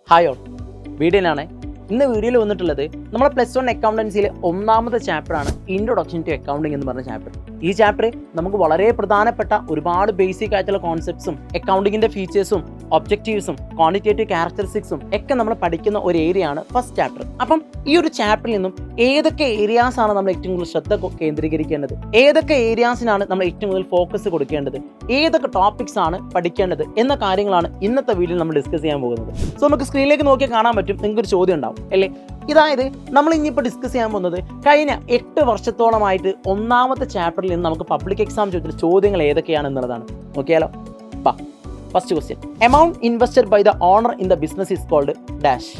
Hi all, വീഡിയോയിലാണ്. ഇന്ന് വീഡിയോയിൽ വന്നിട്ടുള്ളത് നമ്മുടെ +1 അക്കൗണ്ടൻസിയിലെ ഒന്നാമത്തെ ചാപ്റ്ററാണ് ഇൻട്രൊഡക്ഷൻ ടു അക്കൗണ്ടിങ് എന്ന് പറഞ്ഞ ചാപ്റ്റർ. ഈ ചാപ്റ്റർ നമുക്ക് വളരെ പ്രധാനപ്പെട്ട ഒരുപാട് ബേസിക് ആയിട്ടുള്ള കോൺസെപ്റ്റ്സും അക്കൗണ്ടിങ്ങിൻ്റെ ഫീച്ചേഴ്സും ഒബ്ജക്റ്റീവ്സും ക്വാണ്ടിറ്റേറ്റീവ് ക്യാരക്ടറിസ്റ്റിക്സും ഒക്കെ നമ്മൾ പഠിക്കുന്ന ഒരു ഏരിയ ആണ് ഫസ്റ്റ് ചാപ്റ്റർ. അപ്പം ഈ ഒരു ചാപ്റ്ററിൽ നിന്നും ഏതൊക്കെ ഏരിയാസ് ആണ് നമ്മൾ ഏറ്റവും കൂടുതൽ ശ്രദ്ധ കേന്ദ്രീകരിക്കേണ്ടത്, ഏതൊക്കെ ഏരിയാസിനാണ് നമ്മൾ ഏറ്റവും കൂടുതൽ ഫോക്കസ് കൊടുക്കേണ്ടത്, ഏതൊക്കെ ടോപ്പിക്സ് ആണ് പഠിക്കേണ്ടത് എന്ന കാര്യങ്ങളാണ് ഇന്നത്തെ വീഡിയോയിൽ നമ്മൾ ഡിസ്കസ് ചെയ്യാൻ പോകുന്നത്. സോ നമുക്ക് സ്ക്രീനിലേക്ക് നോക്കി കാണാൻ പറ്റും, നിങ്ങൾക്കൊരു ചോദ്യം ഉണ്ടാവും അല്ലേ. ഇതായത് നമ്മൾ ഇനിയിപ്പോൾ ഡിസ്കസ് ചെയ്യാൻ പോകുന്നത് കഴിഞ്ഞ 8 വർഷത്തോളമായിട്ട് ഒന്നാമത്തെ ചാപ്റ്ററിൽ നിന്ന് നമുക്ക് പബ്ലിക് എക്സാം ചോദിച്ച ചോദ്യങ്ങൾ ഏതൊക്കെയാണ് എന്നുള്ളതാണ്. നോക്കിയാലോ. First question, amount invested by the owner in the business is called dash.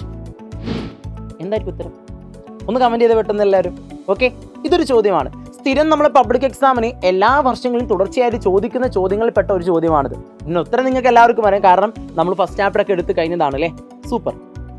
എന്തായിരിക്കും ഉത്തരം? ഒന്ന് കമന്റ് ചെയ്ത് പെട്ടെന്ന് എല്ലാവരും. ഓക്കെ, ഇതൊരു ചോദ്യമാണ്. സ്ഥിരം നമ്മൾ പബ്ലിക് എക്സാമിന് എല്ലാ വർഷങ്ങളിലും തുടർച്ചയായിട്ട് ചോദിക്കുന്ന ചോദ്യങ്ങളിൽപ്പെട്ട ഒരു ചോദ്യമാണിത്. ഇതിന് ഉത്തരം നിങ്ങൾക്ക് എല്ലാവർക്കും അറിയാം, കാരണം നമ്മൾ ഫസ്റ്റ് ചാപ്റ്റർ ഒക്കെ എടുത്ത് കഴിഞ്ഞതാണ് അല്ലേ. സൂപ്പർ,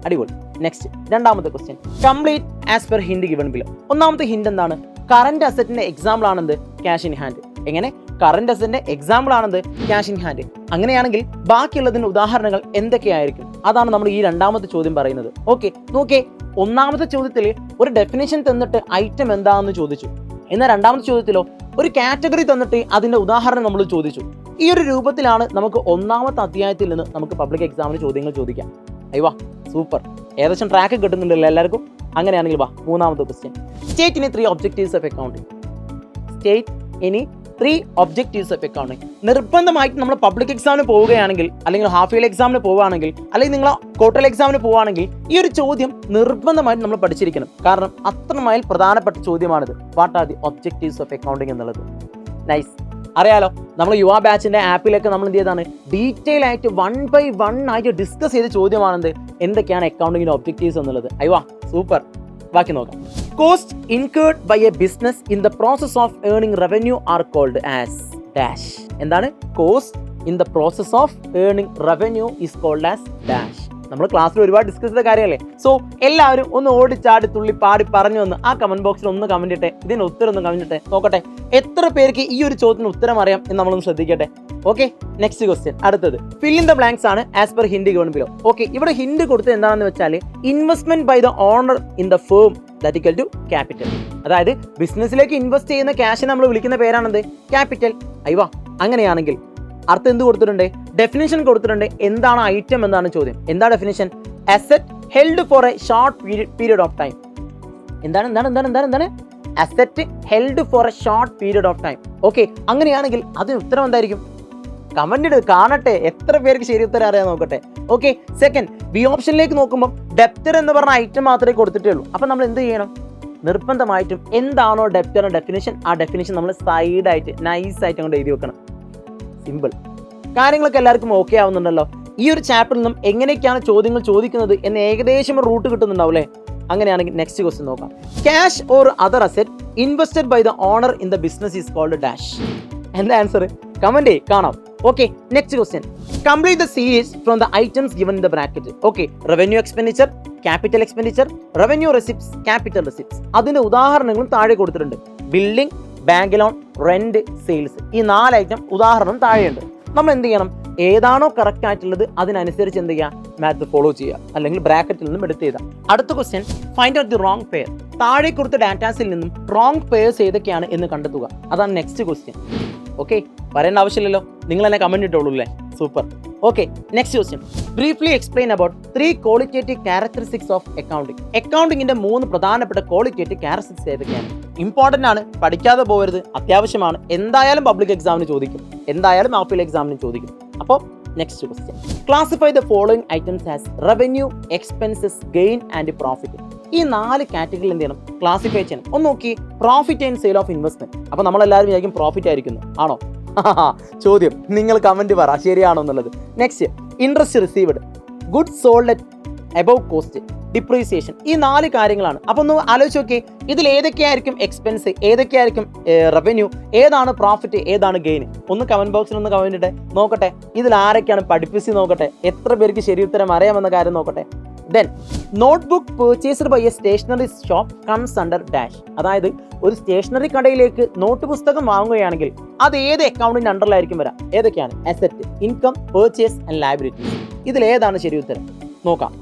അടിപൊളി. നെക്സ്റ്റ്, രണ്ടാമത്തെ question, complete as per hint given below. ഒന്നാമത്തെ ഹിന്റ് എന്താണ്? Current അസറ്റിന്റെ example ആണെന്ത്? Cash in hand. എങ്ങനെ? Current അസറ്റിന്റെ example ആണെന്ത്? Cash in hand. അങ്ങനെയാണെങ്കിൽ ബാക്കിയുള്ളതിന്റെ ഉദാഹരണങ്ങൾ എന്തൊക്കെയായിരിക്കും? അതാണ് നമ്മൾ ഈ രണ്ടാമത്തെ ചോദ്യം പറയുന്നത്. ഓക്കെ, നോക്കേ, ഒന്നാമത്തെ ചോദ്യത്തിൽ ഒരു ഡെഫിനേഷൻ തന്നിട്ട് ഐറ്റം എന്താണെന്ന് ചോദിച്ചു. എന്നാൽ രണ്ടാമത്തെ ചോദ്യത്തിലോ ഒരു കാറ്റഗറി തന്നിട്ട് അതിന്റെ ഉദാഹരണം നമ്മൾ ചോദിച്ചു. ഈ ഒരു രൂപത്തിലാണ് നമുക്ക് ഒന്നാമത്തെ അധ്യായത്തിൽ നിന്ന് നമുക്ക് പബ്ലിക് എക്സാമിന് ചോദ്യങ്ങൾ ചോദിക്കാം. അയ്യോ സൂപ്പർ, ഏകദേശം ട്രാക്ക് കിട്ടുന്നുണ്ടല്ലോ എല്ലാവർക്കും. അങ്ങനെയാണെങ്കിൽ മൂന്നാമത്തെ ക്വസ്റ്റ്യൻ, സ്റ്റേറ്റ് ഇനി 3 ഒബ്ജക്റ്റീവ്സ് ഓഫ് അക്കൗണ്ടിങ്. സ്റ്റേറ്റ് ഇനി 3 ഒബ്ജക്റ്റീവ്സ് ഓഫ് അക്കൗണ്ടിങ്. നിർബന്ധമായിട്ട് നമ്മൾ പബ്ലിക് എക്സാമിന് പോവുകയാണെങ്കിൽ, അല്ലെങ്കിൽ ഹാഫ് ഇയർ എക്സാമിന് പോവുകയാണെങ്കിൽ, അല്ലെങ്കിൽ നിങ്ങൾ ക്വാർട്ടർ എക്സാമിന് പോവുകയാണെങ്കിൽ ഈ ഒരു ചോദ്യം നിർബന്ധമായിട്ട് നമ്മൾ പഠിച്ചിരിക്കണം. കാരണം അത്രമേൽ പ്രധാനപ്പെട്ട ചോദ്യമാണിത്. What are the objectives of accounting എന്നുള്ളത്. നൈസ്, അറിയാലോ. നമ്മൾ യുവ ബാച്ചിന്റെ ആപ്പിലൊക്കെ നമ്മൾ എന്ത് ചെയ്താണ്, ഡീറ്റെയിൽ ആയിട്ട് 1 by 1 ആയിട്ട് ഡിസ്കസ് ചെയ്ത ചോദ്യമാണെന്ത്, എന്തൊക്കെയാണ് അക്കൗണ്ടിങ്ങിന്റെ ഒബ്ജക്റ്റീവ്സ് എന്നുള്ളത്. അയ്യോ സൂപ്പർ. ബാക്കി നോക്കാം. Cost incurred by a business in the process of earning revenue are called as dash. എന്താണ്? Cost in the process of earning revenue is called as dash. നമ്മൾ ക്ലാസ്സിൽ ഒരുപാട് ഡിസ്കസ് ചെയ്ത കാര്യമല്ലേ. സോ എല്ലാവരും ഒന്ന് ഓടിച്ചാടി തുള്ളി പാടി പറഞ്ഞു വന്ന് ആ കമന്റ് ബോക്സിൽ ഒന്ന് കമന്റ് ഇട്ടെ, ഇതിന് ഉത്തരം ഒന്ന് കമന്റ് ഇട്ടെ, നോക്കട്ടെ എത്ര പേർക്ക് ഈ ഒരു ചോദ്യത്തിന് ഉത്തരം അറിയാം എന്ന് നമ്മളൊന്ന് ശ്രദ്ധിക്കട്ടെ. ഓക്കെ, നെക്സ്റ്റ് ക്വസ്റ്റ്യൻ, അടുത്തത് ഫിൽ ഇൻ ദ ബ്ലാങ്ക്സ് ആണ് as per hint given below. Okay, ഇവിടെ ഹിന്റ് കൊടുത്തത് എന്താണെന്ന് വെച്ചാൽ investment by the owner in the firm that equal to capital. അതായത് ബിസിനസ്സിലേക്ക് ഇൻവെസ്റ്റ് ചെയ്യുന്ന ക്യാഷ് നമ്മൾ വിളിക്കുന്ന പേരാണെന്ത്? ക്യാപിറ്റൽ. അയ്യോ അങ്ങനെയാണെങ്കിൽ അർത്ഥം എന്ത് കൊടുത്തിട്ടുണ്ട്? ഡെഫിനിഷൻ കൊടുത്തിട്ടുണ്ട്. എന്താണ് ഐറ്റം എന്നാണ് ചോദ്യം. എന്താ definition? Asset held for a short period of time. എന്താണ് asset held for a short period of time. Okay, അങ്ങനെയാണെങ്കിൽ അതിന് ഉത്തരം എന്തായിരിക്കും? കമന്റ് ഇട്, കാണട്ടെ എത്ര പേർക്ക് ശരി ഉത്തരം അറിയാൻ നോക്കട്ടെ. ഓക്കെ, സെക്കൻഡ്, ബി ഓപ്ഷനിലേക്ക് നോക്കുമ്പോൾ ഡെപ്റ്റർ എന്ന് പറഞ്ഞ ഐറ്റം മാത്രമേ കൊടുത്തിട്ടേ ഉള്ളൂ. അപ്പം നമ്മൾ എന്ത് ചെയ്യണം? നിർബന്ധമായിട്ടും എന്താണോ ഡെപ്റ്ററിന്റെ ഡെഫിനിഷൻ, ആ ഡെഫിനിഷൻ നമ്മൾ സൈഡായിട്ട് നൈസായിട്ട് അങ്ങോട്ട് എഴുതി വെക്കണം. സിമ്പിൾ. കാര്യങ്ങളൊക്കെ എല്ലാവർക്കും ഓക്കെ ആവുന്നുണ്ടല്ലോ. ഈ ഒരു ചാപ്റ്ററിൽ നിന്നും എങ്ങനെയൊക്കെയാണ് ചോദ്യങ്ങൾ ചോദിക്കുന്നത് എന്ന് ഏകദേശം റൂട്ട് കിട്ടുന്നുണ്ടാവും അല്ലേ. അങ്ങനെയാണെങ്കിൽ നെക്സ്റ്റ് ക്വസ്റ്റ്യൻ നോക്കാം. Cash or other asset invested by the owner in the business is called dash. എന്താ ആൻസർ? കമന്റ് കാണാം. Okay, next question, complete the series from the items given in the bracket. Okay, revenue expenditure, capital expenditure, revenue receipts, capital receipts. അതിന്റെ ഉദാഹരണങ്ങളും താഴെ കൊടുത്തിട്ടുണ്ട്. Building, bank loan, rent, sales. ഈ 4 item ഉദാഹരണം താഴെയുണ്ട്. നമ്മൾ എന്ത് ചെയ്യണം? ഏതാണോ കറക്റ്റ് ആയിട്ടുള്ളത് അതിനനുസരിച്ച് എന്ത് ചെയ്യുക? മാത്ത് ഫോളോ ചെയ്യുക, അല്ലെങ്കിൽ ബ്രാക്കറ്റിൽ നിന്നും എടുത്ത് ചെയ്താൽ. അടുത്ത question, find out the wrong pair. താഴെ കൊടുത്ത ഡാറ്റാസിൽ നിന്നും റോങ് പെയർസ് ഏതൊക്കെയാണ് എന്ന് കണ്ടെത്തുക. അതാണ് നെക്സ്റ്റ് ക്വസ്റ്റ്യൻ. ഓക്കെ, പറയേണ്ട ആവശ്യമില്ലല്ലോ, നിങ്ങൾ തന്നെ കമന്റ് ഇട്ടോളൂ അല്ലേ. Super. Okay, next question, briefly explain about 3 qualitative characteristics of accounting. അക്കൗണ്ടിങ്ങിന്റെ 3 പ്രധാനപ്പെട്ട ക്വാളിറ്റേറ്റീവ് ക്യാരക്ടറിസ്റ്റിക്സ് ഏതൊക്കെയാണ്? ഇമ്പോർട്ടന്റ് ആണ്, പഠിക്കാതെ പോകരുത്, അത്യാവശ്യമാണ്. എന്തായാലും പബ്ലിക് എക്സാമിന് ചോദിക്കും, എന്തായാലും ആപ്പിൾ എക്സാമിന് ചോദിക്കും. അപ്പോൾ next question, classify the following items as revenue, expenses, gain and profit. ഈ 4 കാറ്റഗറിയിൽ എന്ത് ചെയ്യണം? ക്ലാസിഫൈ ചെയ്യണം. ഒന്ന് നോക്കി, profit and sale of investment. അപ്പോൾ നമ്മളെല്ലാവരും വിചാരിക്കും പ്രോഫിറ്റ് ആയിരിക്കുന്നു. ആണോ? ചോദ്യം, നിങ്ങൾ കമന്റ് പറ ശരിയാണോ എന്നുള്ളത്. Next, interest received, goods sold at above cost, depreciation. ഈ 4 കാര്യങ്ങളാണ്. അപ്പോൾ ഒന്ന് ആലോചിച്ച് നോക്കി, ഇതിൽ ഏതൊക്കെയായിരിക്കും എക്സ്പെൻസ്, ഏതൊക്കെയായിരിക്കും റവന്യൂ, ഏതാണ് പ്രോഫിറ്റ്, ഏതാണ് ഗെയിൻ? ഒന്ന് കമന്റ് ബോക്സിൽ ഒന്ന് കമന്റ് ഇട്ടെ, നോക്കട്ടെ ഇതിൽ ആരൊക്കെയാണ് പഠിപ്പിച്ച് നോക്കട്ടെ, എത്ര പേർക്ക് ശരി ഉത്തരം അറിയാമെന്ന കാര്യം നോക്കട്ടെ. Then notebook purchased by a stationery shop comes under dash. അതായത് ഒരു സ്റ്റേഷനറി കടയിലേക്ക് നോട്ട് പുസ്തകം വാങ്ങുകയാണെങ്കിൽ അത് ഏത് അക്കൗണ്ടിന്റെ അണ്ടറിലായിരിക്കും വരാം? ഏതൊക്കെയാണ്? Asset, income, purchase and liabilities. ഇതിൽ ഏതാണ് ശരി ഉത്തരം? നോക്കാം.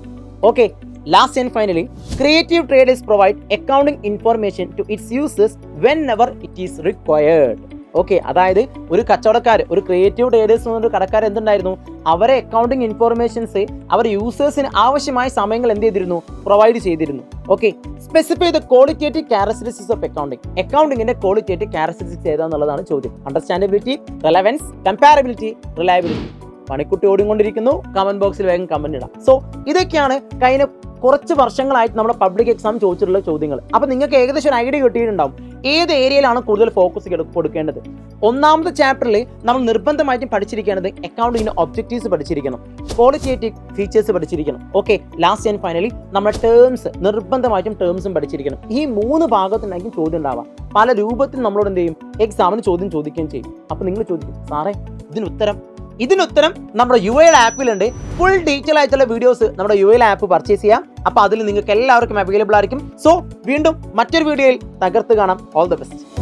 Okay, last and finally creative traders provide accounting information to its users whenever it is required. Okay, അതായത് ഒരു കച്ചവടക്കാർ, ഒരു ക്രിയേറ്റീവ് ട്രേഡേഴ്സ് എന്നൊരു കടക്കാർ എന്തുണ്ടായിരുന്നു, അവരെ അക്കൗണ്ടിങ് ഇൻഫോർമേഷൻസ് അവർ യൂസേഴ്സിന് ആവശ്യമായ സമയങ്ങൾ എന്ത് ചെയ്തിരുന്നു, പ്രൊവൈഡ് ചെയ്തിരുന്നു. Okay, specify the qualitative characteristics of accounting. അക്കൗണ്ടിങ്ങിന്റെ ക്വാളിറ്റേറ്റീവ് ക്യാരക്ടറിസ്റ്റിക്സ് ഏതാന്നുള്ളതാണ് ചോദ്യം. Understandability, relevance, comparability, reliability. പണിക്കുട്ടി ഓടിക്കൊണ്ടിരിക്കുന്നു, കമന്റ് ബോക്സിൽ വേഗം കമന്റ് ഇടാം. സോ ഇതൊക്കെയാണ് കഴിഞ്ഞ കുറച്ച് വർഷങ്ങളായിട്ട് നമ്മുടെ പബ്ലിക് എക്സാം ചോദിച്ചിട്ടുള്ള ചോദ്യങ്ങൾ. അപ്പോൾ നിങ്ങൾക്ക് ഏകദേശം ഒരു ഐഡിയ കിട്ടിയിട്ടുണ്ടാവും ഏത് ഏരിയയിലാണ് കൂടുതൽ ഫോക്കസ് കൊടുക്കേണ്ടത്. ഒന്നാമത്തെ ചാപ്റ്ററിൽ നമ്മൾ നിർബന്ധമായിട്ടും പഠിച്ചിരിക്കേണ്ടത് അക്കൗണ്ടിങ്ങിന്റെ ഒബ്ജക്റ്റീവ്സ് പഠിച്ചിരിക്കണം, ക്വാളിറ്റേറ്റീവ് ഫീച്ചേഴ്സ് പഠിച്ചിരിക്കണം. ഓക്കെ, ലാസ്റ്റ് ആൻഡ് ഫൈനലി നമ്മുടെ ടേംസ്, നിർബന്ധമായിട്ടും ടേംസും പഠിച്ചിരിക്കണം. ഈ 3 ഭാഗത്തുണ്ടായിരിക്കും ചോദ്യം ഉണ്ടാവാം. പല രൂപത്തിൽ നമ്മളോട് എന്ത് ചെയ്യും, എക്സാമിന് ചോദ്യം ചോദിക്കുകയും ചെയ്യും. അപ്പോൾ നിങ്ങൾ ചോദിക്കും, സാറേ ഇതിനുത്തരം നമ്മുടെ UIL ആപ്പിലുണ്ട്. ഫുൾ ഡീറ്റെയിൽ ആയിട്ടുള്ള വീഡിയോസ് നമ്മുടെ UIL ആപ്പ് പർച്ചേസ് ചെയ്യാം. അപ്പോൾ അതിൽ നിങ്ങൾക്ക് എല്ലാവർക്കും അവൈലബിൾ ആയിരിക്കും. സോ വീണ്ടും മറ്റൊരു വീഡിയോയിൽ തകർത്ത് കാണാം. All the best.